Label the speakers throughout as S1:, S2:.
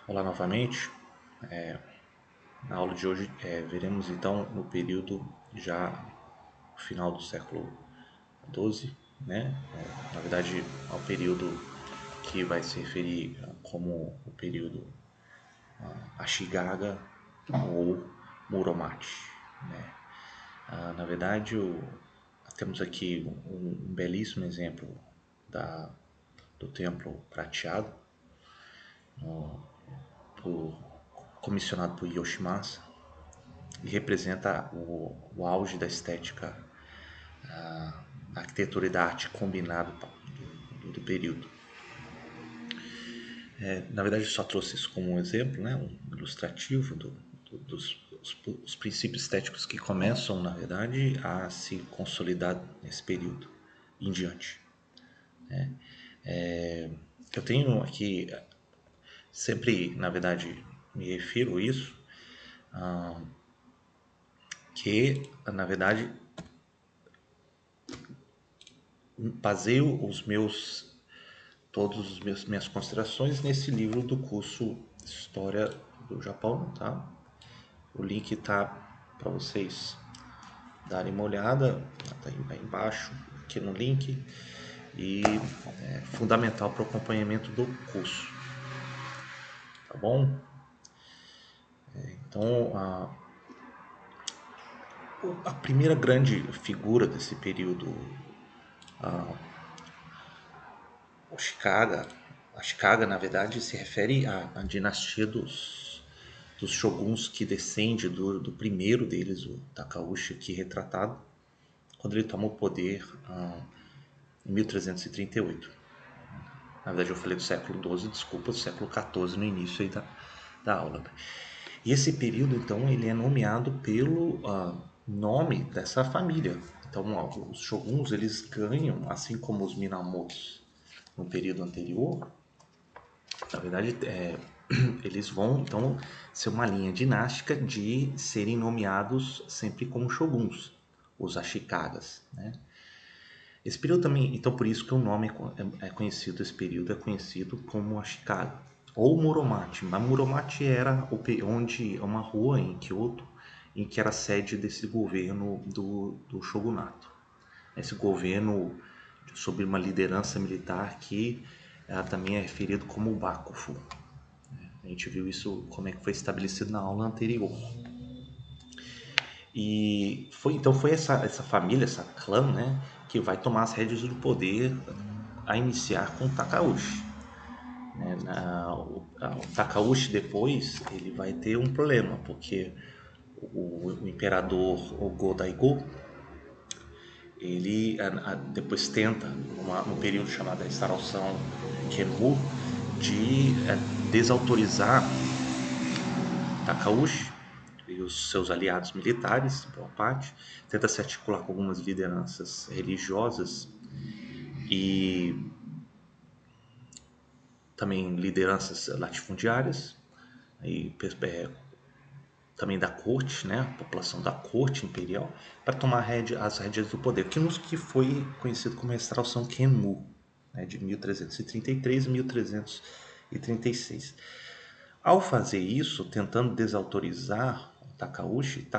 S1: Olá novamente. Na aula de hoje veremos então no período já final do século XII, né? Na verdade, ao período que vai se referir como o período Ashigaga ou Muromachi, né? Na verdade, temos aqui um belíssimo exemplo da, do templo prateado, por, comissionado por Yoshimasa, e representa o auge da estética, da arquitetura e da arte combinado do período. Na verdade, só trouxe isso como um exemplo, né, um ilustrativo dos os princípios estéticos que começam, na verdade, a se consolidar nesse período em diante. Eu tenho aqui, sempre, na verdade, me refiro a isso, que, na verdade, baseio todos os minhas considerações nesse livro do curso História do Japão, tá? O link tá para vocês darem uma olhada, tá aí embaixo, aqui no link, e é fundamental para o acompanhamento do curso, tá bom? Então, a primeira grande figura desse período, a Ashikaga, na verdade, se refere à dinastia dos shoguns que descende do primeiro deles, o Takauji, aqui retratado, quando ele toma o poder em 1338. Na verdade, eu falei do século XII, desculpa, do século XIV no início aí da aula. E esse período, então, ele é nomeado pelo nome dessa família. Então, os shoguns, eles ganham, assim como os Minamotos no período anterior, na verdade, eles vão então ser uma linha dinástica de serem nomeados sempre como shoguns, os Ashikagas, né? Esse período também, então por isso que o nome é conhecido, esse período é conhecido como Ashikaga ou Muromachi. Mas Muromachi era onde uma rua em Kyoto em que era sede desse governo do shogunato. Esse governo sob uma liderança militar que também é referido como Bakufu. A gente viu isso como é que foi estabelecido na aula anterior. E foi essa família, essa clã, né, que vai tomar as rédeas do poder a iniciar com Takauji. Né? O Takauji depois ele vai ter um problema, porque o imperador Go-Daigo ele depois tenta, num período chamado a Restauração Kenmu, de desautorizar Takauji e os seus aliados militares, boa parte, tenta se articular com algumas lideranças religiosas e também lideranças latifundiárias, e, também da corte, né, a população da corte imperial, para tomar as rédeas do poder, que foi conhecido como Restauração Kenmu, né, de 1333 a 1336. Ao fazer isso, tentando desautorizar Takauji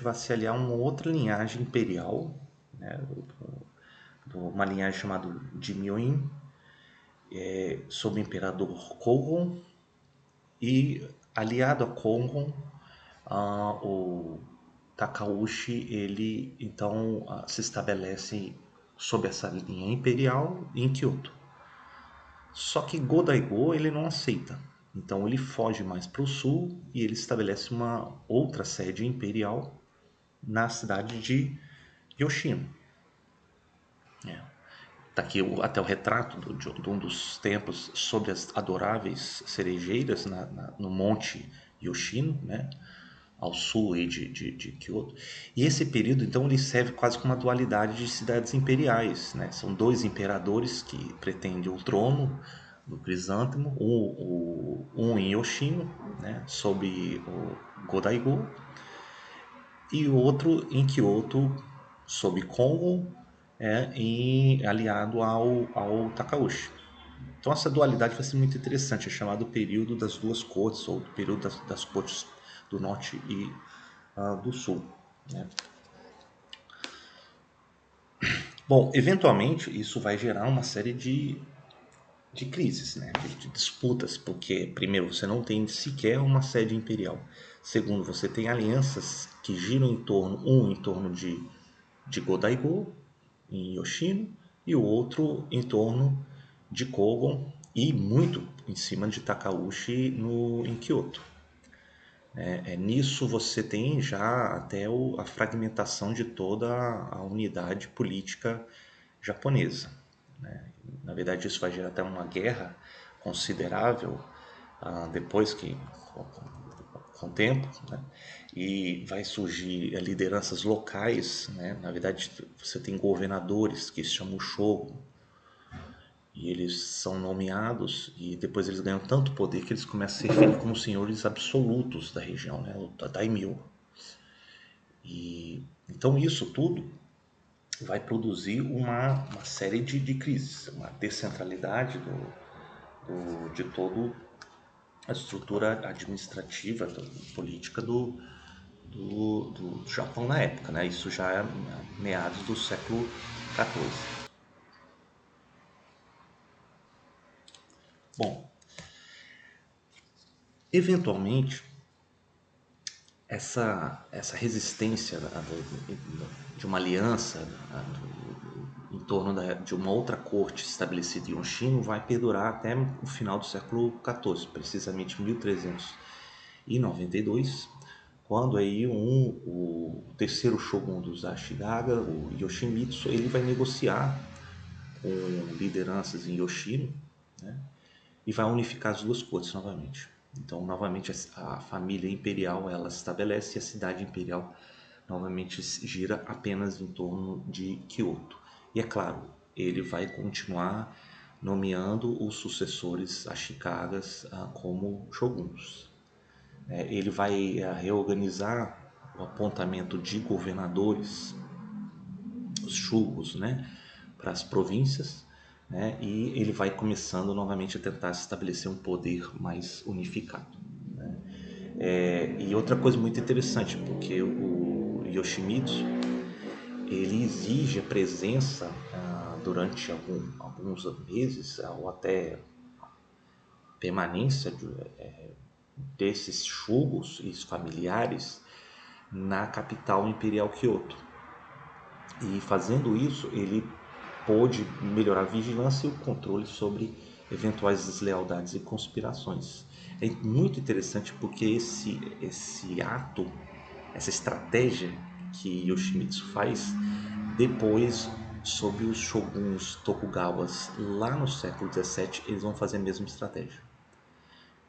S1: vai se aliar a uma outra linhagem imperial, né, uma linhagem chamada Jimyoin, sob o imperador Kougon, e aliado a Kougon, o Takauji ele então se estabelece sob essa linha imperial em Kyoto. Só que Go-Daigo ele não aceita. Então ele foge mais para o sul e ele estabelece uma outra sede imperial na cidade de Yoshino. Está aqui até o retrato de um dos templos sobre as adoráveis cerejeiras no monte Yoshino, né? Ao sul aí de Kyoto. E esse período, então, ele serve quase como uma dualidade de cidades imperiais, né? São dois imperadores que pretendem o trono do Crisântemo, um em Yoshino, né? Sob o Go-Daigo, e o outro em Kyoto, sob Kongo, aliado ao Takauji. Então essa dualidade vai ser muito interessante, é chamado período das duas cortes, ou período das cortes do norte e do sul, né? Bom, eventualmente isso vai gerar uma série de crises, né? De disputas, porque primeiro você não tem sequer uma sede imperial, segundo você tem alianças que giram em torno de Godaigo em Yoshino e o outro em torno de Kogon e muito em cima de Takauchi em Kyoto. Nisso você tem já até a fragmentação de toda a unidade política japonesa, né? Na verdade, isso vai gerar até uma guerra considerável depois que, com o tempo, né? E vai surgir lideranças locais, né? Na verdade, você tem governadores que se chamam Shogun, e eles são nomeados e depois eles ganham tanto poder que eles começam a ser referidos como senhores absolutos da região, né? O daimyo. E então isso tudo vai produzir uma série de crises, uma descentralidade de toda a estrutura administrativa, política do Japão na época, né? Isso já é meados do século XIV. Bom, eventualmente essa resistência de uma aliança em torno de uma outra corte estabelecida em Oshino vai perdurar até o final do século XIV, precisamente 1392, quando aí o terceiro shogun dos Ashigaga, o Yoshimitsu, ele vai negociar com lideranças em Yoshino, né, e vai unificar as duas cortes novamente. Então, novamente, a família imperial ela se estabelece e a cidade imperial novamente gira apenas em torno de Kyoto. E é claro, ele vai continuar nomeando os sucessores Ashikagas como shoguns. Ele vai reorganizar o apontamento de governadores, os shugos, né, para as províncias, né, e ele vai começando novamente a tentar estabelecer um poder mais unificado, né. E outra coisa muito interessante, porque o Yoshimitsu ele exige a presença durante alguns meses ou até permanência desses shugos e familiares na capital imperial Kyoto. E fazendo isso, ele pôde melhorar a vigilância e o controle sobre eventuais deslealdades e conspirações. É muito interessante porque esse ato, essa estratégia que Yoshimitsu faz, depois, sob os shoguns Tokugawas, lá no século XVII, eles vão fazer a mesma estratégia,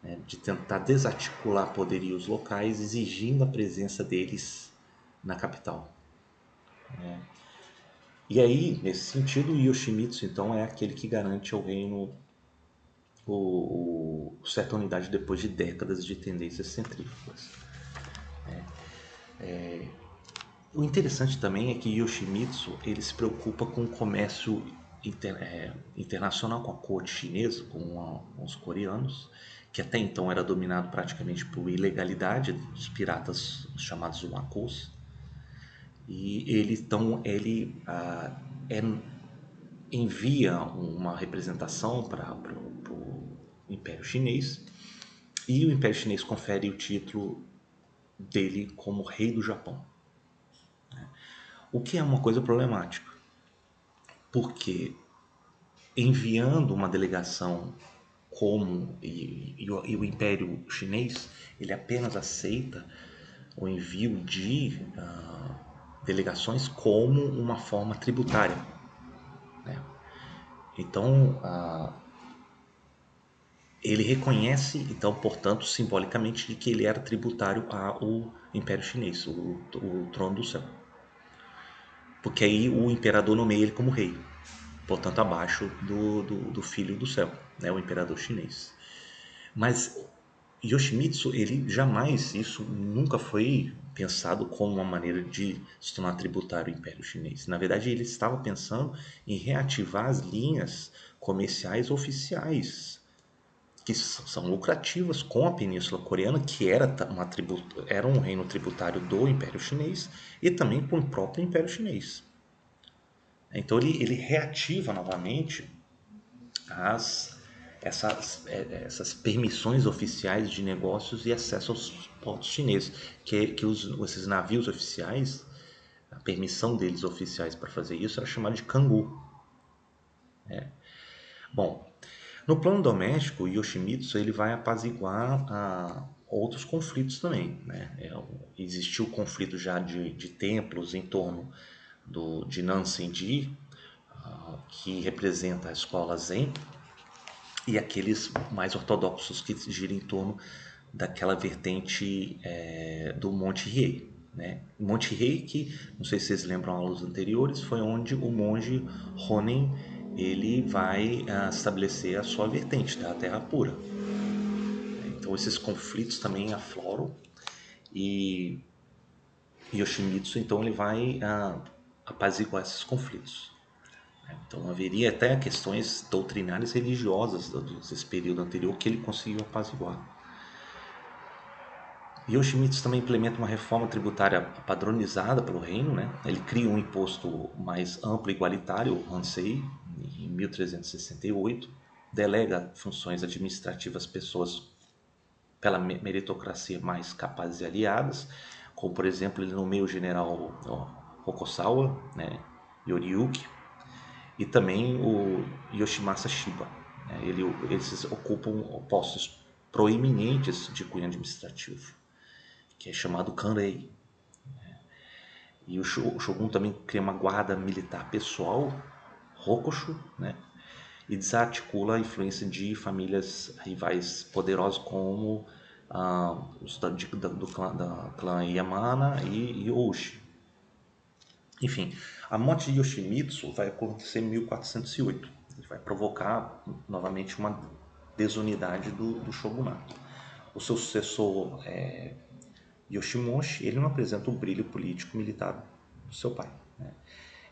S1: né, de tentar desarticular poderios locais, exigindo a presença deles na capital. E aí, nesse sentido, o Yoshimitsu, então, é aquele que garante ao reino certa unidade depois de décadas de tendências centrífugas. O interessante também é que Yoshimitsu ele se preocupa com o comércio internacional, com a corte chinesa, com os coreanos, que até então era dominado praticamente por ilegalidade dos piratas chamados wakos. E envia uma representação para o Império Chinês e o Império Chinês confere o título dele como rei do Japão. O que é uma coisa problemática, porque enviando uma delegação e o Império Chinês ele apenas aceita o envio de delegações como uma forma tributária, né? Então ele reconhece, então, portanto, simbolicamente, de que ele era tributário ao Império Chinês, o trono do céu. Porque aí o imperador nomeia ele como rei, portanto, abaixo do filho do céu, né, o imperador chinês. Mas Yoshimitsu, ele jamais, isso nunca foi pensado como uma maneira de se tornar tributário ao Império Chinês. Na verdade, ele estava pensando em reativar as linhas comerciais oficiais, que são lucrativas com a Península Coreana, que era um reino tributário do Império Chinês e também com o próprio Império Chinês. Então ele reativa novamente as, essas permissões oficiais de negócios e acesso aos portos chineses, esses navios oficiais, a permissão deles oficiais para fazer isso era chamada de Kangu. Bom, no plano doméstico, Yoshimitsu ele vai apaziguar outros conflitos também. Né? Existiu conflito já de templos em torno de Nansenji, que representa a escola Zen, e aqueles mais ortodoxos que giram em torno daquela vertente do Monte Hiei. Né? Monte Hiei, que não sei se vocês lembram aulas anteriores, foi onde o monge Honen ele vai estabelecer a sua vertente da Terra Pura. Então esses conflitos também afloram e Yoshimitsu então ele vai apaziguar esses conflitos. Então haveria até questões doutrinárias religiosas desse período anterior que ele conseguiu apaziguar. Yoshimitsu também implementa uma reforma tributária padronizada pelo reino. Né? Ele cria um imposto mais amplo e igualitário, o Hansei, em 1368, delega funções administrativas às pessoas pela meritocracia mais capazes e aliadas, como por exemplo ele nomeia o general Hokusawa, né, Yoriyuki, e também o Yoshimasa Shiba. Né, eles ocupam postos proeminentes de cunho administrativo, que é chamado Kanrei. E o Shogun também cria uma guarda militar pessoal, Rokushu, né, e desarticula a influência de famílias rivais poderosas como os do clã Yamana e Oshi. Enfim, a morte de Yoshimitsu vai acontecer em 1408. Ele vai provocar novamente uma desunidade do shogunato. O seu sucessor, Yoshimoshi, ele não apresenta o brilho político-militar do seu pai. Né?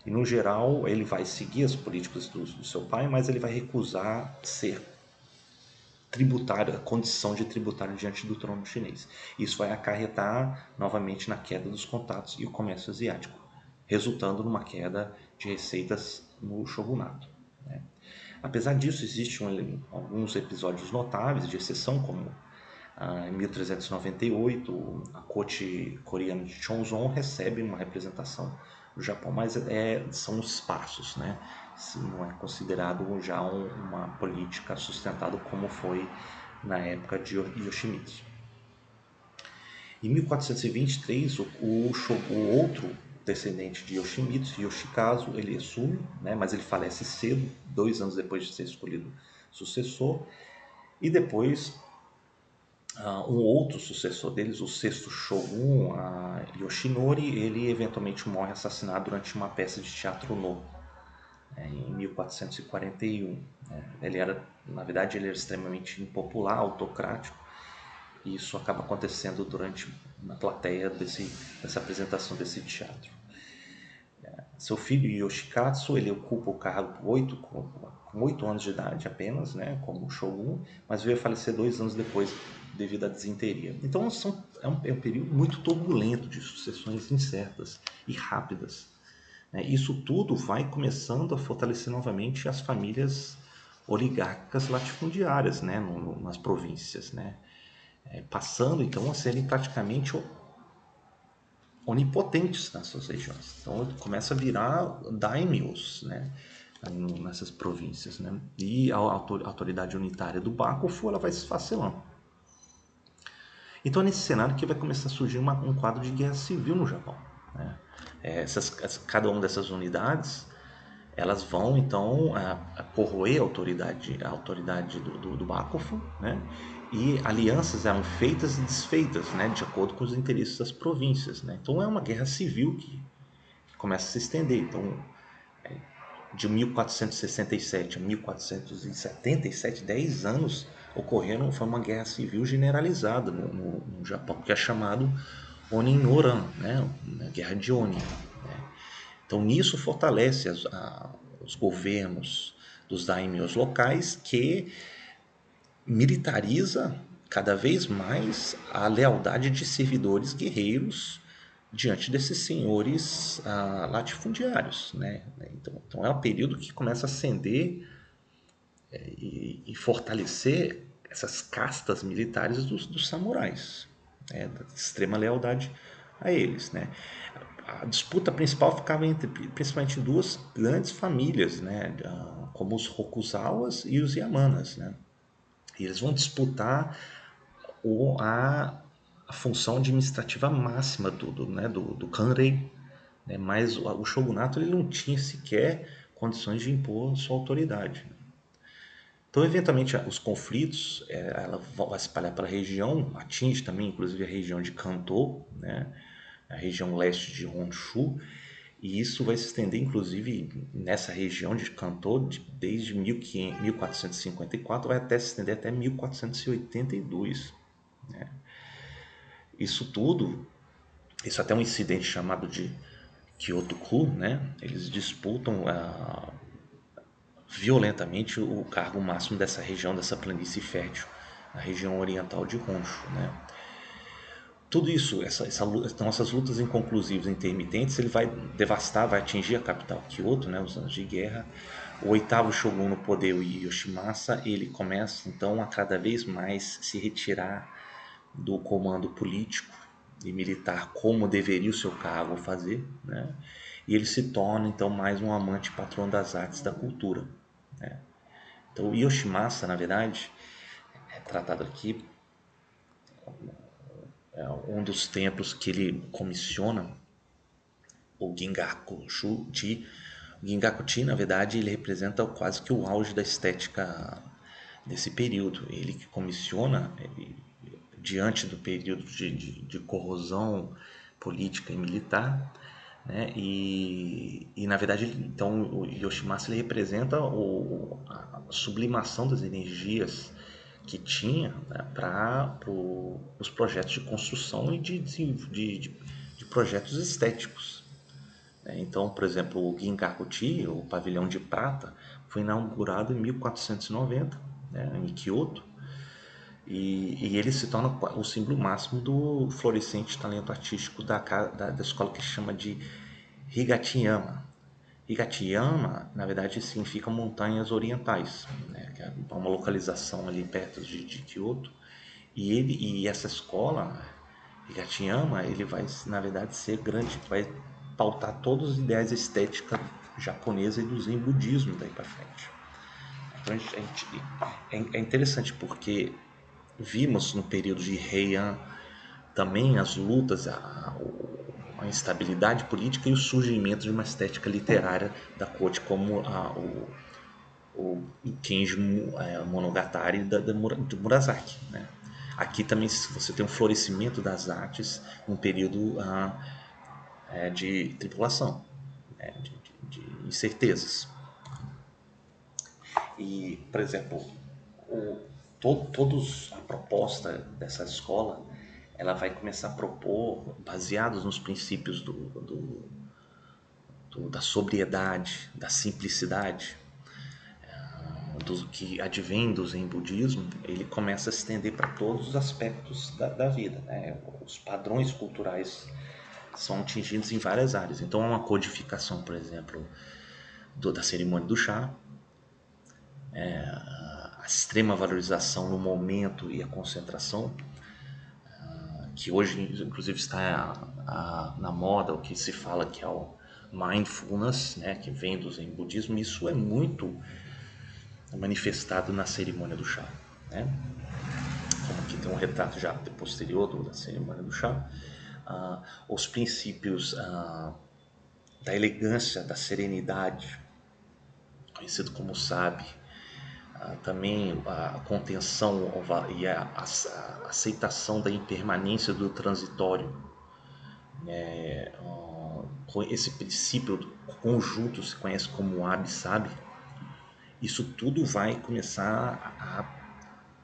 S1: E no geral ele vai seguir as políticas do seu pai, mas ele vai recusar ser tributário, a condição de tributário diante do trono chinês. Isso vai acarretar novamente na queda dos contatos e o comércio asiático, resultando numa queda de receitas no shogunato. Né? Apesar disso, existem alguns episódios notáveis de exceção, como em 1398, a corte coreana de Chongzong recebe uma representação do Japão, mas são esparsos, né? Não é considerado já uma política sustentada como foi na época de Yoshimitsu. Em 1423, o outro descendente de Yoshimitsu, Yoshikazu, ele assume, né? Mas ele falece cedo, 2 anos depois de ser escolhido sucessor, e depois um outro sucessor deles, o sexto shogun, Yoshinori, ele eventualmente morre assassinado durante uma peça de teatro no, em 1441. Ele era, na verdade, ele era extremamente impopular, autocrático, e isso acaba acontecendo na plateia dessa apresentação desse teatro. Seu filho Yoshikatsu, ele ocupa o cargo com 8 anos de idade apenas, né, como shogun, mas veio a falecer 2 anos depois devido à disenteria. Então é um período muito turbulento de sucessões incertas e rápidas. Né? Isso tudo vai começando a fortalecer novamente as famílias oligárquicas latifundiárias, né, nas províncias, né? Passando então a serem praticamente onipotentes nas suas regiões. Então começa a virar daimyos, né, nessas províncias, né? E a autoridade unitária do Bakufu ela vai se esfacelando. Então é nesse cenário que vai começar a surgir um quadro de guerra civil no Japão. Né? Cada uma dessas unidades elas vão então corroer a autoridade do Bakufu, né? E alianças eram feitas e desfeitas, né? De acordo com os interesses das províncias. Né? Então é uma guerra civil que começa a se estender. Então, de 1467 a 1477, 10 anos foi uma guerra civil generalizada no Japão, que é chamado Onin no Ran, né? A Guerra de Oni. Então, nisso fortalece os governos dos daimyos locais, que militariza cada vez mais a lealdade de servidores guerreiros diante desses senhores latifundiários, né? Então é um período que começa a ascender e fortalecer essas castas militares dos samurais, né? Da extrema lealdade a eles, né? A disputa principal ficava principalmente duas grandes famílias, né? Como os Rokuzawas e os Yamanas, né? E eles vão disputar a função administrativa máxima do Kanrei, né? Mas o shogunato ele não tinha sequer condições de impor sua autoridade. Então, eventualmente, os conflitos ela vai se espalhar pela região, atinge também, inclusive, a região de Kanto, né? A região leste de Honshu, e isso vai se estender, inclusive, nessa região de Kanto, desde 1454, vai até se estender até 1482. Isso tudo, isso até um incidente chamado de Kyoto-ku, né? Eles disputam violentamente o cargo máximo dessa região, dessa planície fértil, a região oriental de Honshu, né? Tudo isso, então essas lutas inconclusivas, intermitentes, ele vai devastar, vai atingir a capital Kyoto, né, os anos de guerra. O oitavo shogun no poder, o Yoshimasa, ele começa então a cada vez mais se retirar do comando político e militar como deveria o seu cargo fazer, né? E ele se torna então mais um amante patrão das artes e da cultura, né? Então o Yoshimasa, na verdade, é tratado aqui um dos templos que ele comissiona, o Gingaku-ji. O Gingaku-ji, na verdade, ele representa quase que o auge da estética desse período. Ele que comissiona, diante do período de corrosão política e militar, né? E na verdade, então, o Yoshimasa ele representa a sublimação das energias que tinha, né, para os projetos de construção e de projetos estéticos, né? Então, por exemplo, o Ginkakuji, o Pavilhão de Prata, foi inaugurado em 1490, né, em Kyoto, e ele se torna o símbolo máximo do florescente talento artístico da escola que se chama de Higatiyama. Higatiyama, na verdade, significa montanhas orientais, né, que é uma localização ali perto de Kyoto. E essa escola, Higatiyama, ele vai, na verdade, ser grande, vai pautar todas as ideias estéticas japonesas e do Zen budismo daí para frente. Então é interessante porque vimos no período de Heian também as lutas, a instabilidade política e o surgimento de uma estética literária da corte, como o Kenji Monogatari do Murasaki, né? Aqui também você tem um florescimento das artes num período de tribulação, né? De incertezas. E, por exemplo, todos a proposta dessa escola, ela vai começar a propor, baseados nos princípios da sobriedade, da simplicidade, do que advém do Zen budismo, ele começa a se estender para todos os aspectos da vida, né? Os padrões culturais são atingidos em várias áreas. Então, há uma codificação, por exemplo, da cerimônia do chá, a extrema valorização no momento e a concentração, que hoje, inclusive, está na moda, o que se fala que é o mindfulness, né, que vem do Zen budismo. Isso é muito manifestado na cerimônia do chá, né? Como aqui tem um retrato já posterior da cerimônia do chá. Os princípios da elegância, da serenidade, conhecido como sabe, também a contenção e a aceitação da impermanência do transitório, com esse princípio conjunto se conhece como Wabi-Sabi. Isso tudo vai começar a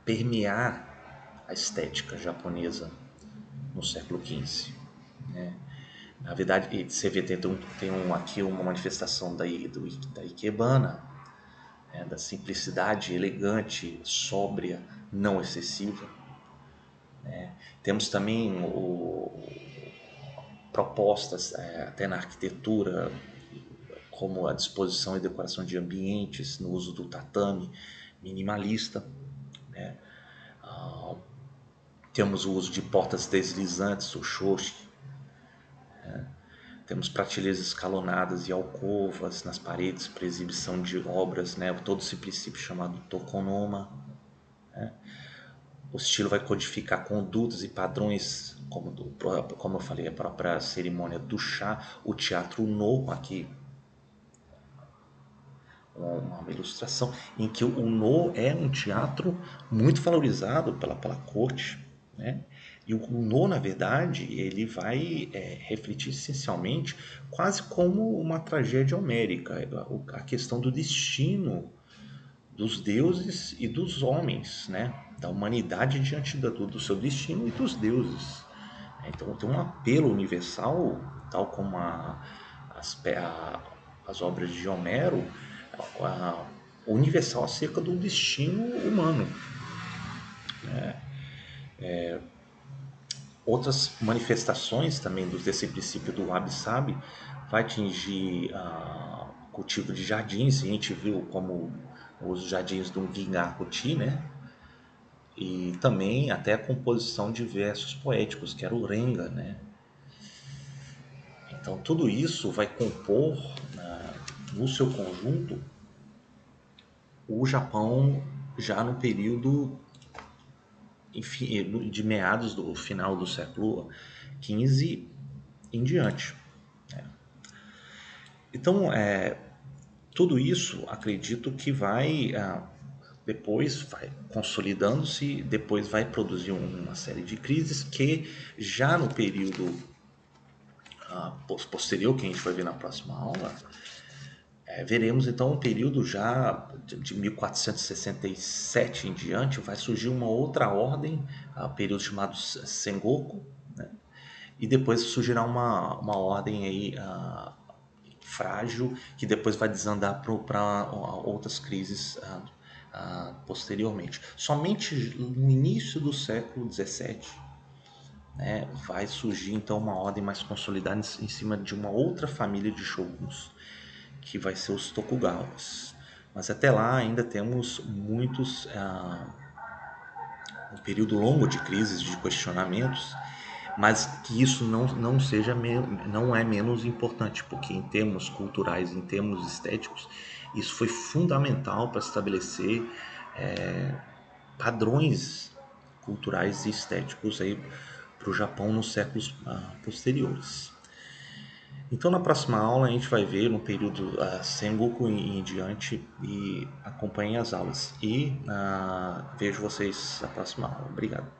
S1: permear a estética japonesa no século XV. Na verdade, e você vê, aqui uma manifestação da Ikebana, né, da simplicidade elegante, sóbria, não excessiva. Temos também propostas até na arquitetura, como a disposição e decoração de ambientes, no uso do tatame minimalista. Temos o uso de portas deslizantes, o shoshi. Temos prateleiras escalonadas e alcovas nas paredes para exibição de obras, né? Todo esse princípio chamado tokonoma. O estilo vai codificar condutas e padrões, como eu falei, a própria cerimônia do chá, o teatro no, aqui uma ilustração em que o no é um teatro muito valorizado pela corte, né? E o no, na verdade, ele vai refletir essencialmente quase como uma tragédia homérica, a questão do destino dos deuses e dos homens, né? Da humanidade diante do seu destino e dos deuses. Então tem um apelo universal, tal como as obras de Homero, universal acerca do destino humano. Outras manifestações também desse princípio do wabi-sabi vai atingir o cultivo de jardins. A gente viu como os jardins do Gingakuchi, né? E também até a composição de versos poéticos, que era o Renga, né? Então tudo isso vai compor no seu conjunto o Japão já no período de meados do final do século XV em diante. Então, tudo isso acredito que depois vai consolidando-se, depois vai produzir uma série de crises que já no período posterior, que a gente vai ver na próxima aula, veremos então um período já de 1467 em diante, vai surgir uma outra ordem, período chamado Sengoku, né? E depois surgirá uma ordem aí frágil, que depois vai desandar para outras crises posteriormente. Somente no início do século XVII, né, vai surgir então uma ordem mais consolidada em cima de uma outra família de shoguns, que vai ser os Tokugawas. Mas até lá ainda temos um período longo de crises, de questionamentos, mas que isso não é menos importante, porque em termos culturais, em termos estéticos, isso foi fundamental para estabelecer padrões culturais e estéticos aí para o Japão nos séculos posteriores. Então na próxima aula a gente vai ver no período Sengoku em diante, e acompanhem as aulas. E vejo vocês na próxima aula. Obrigado.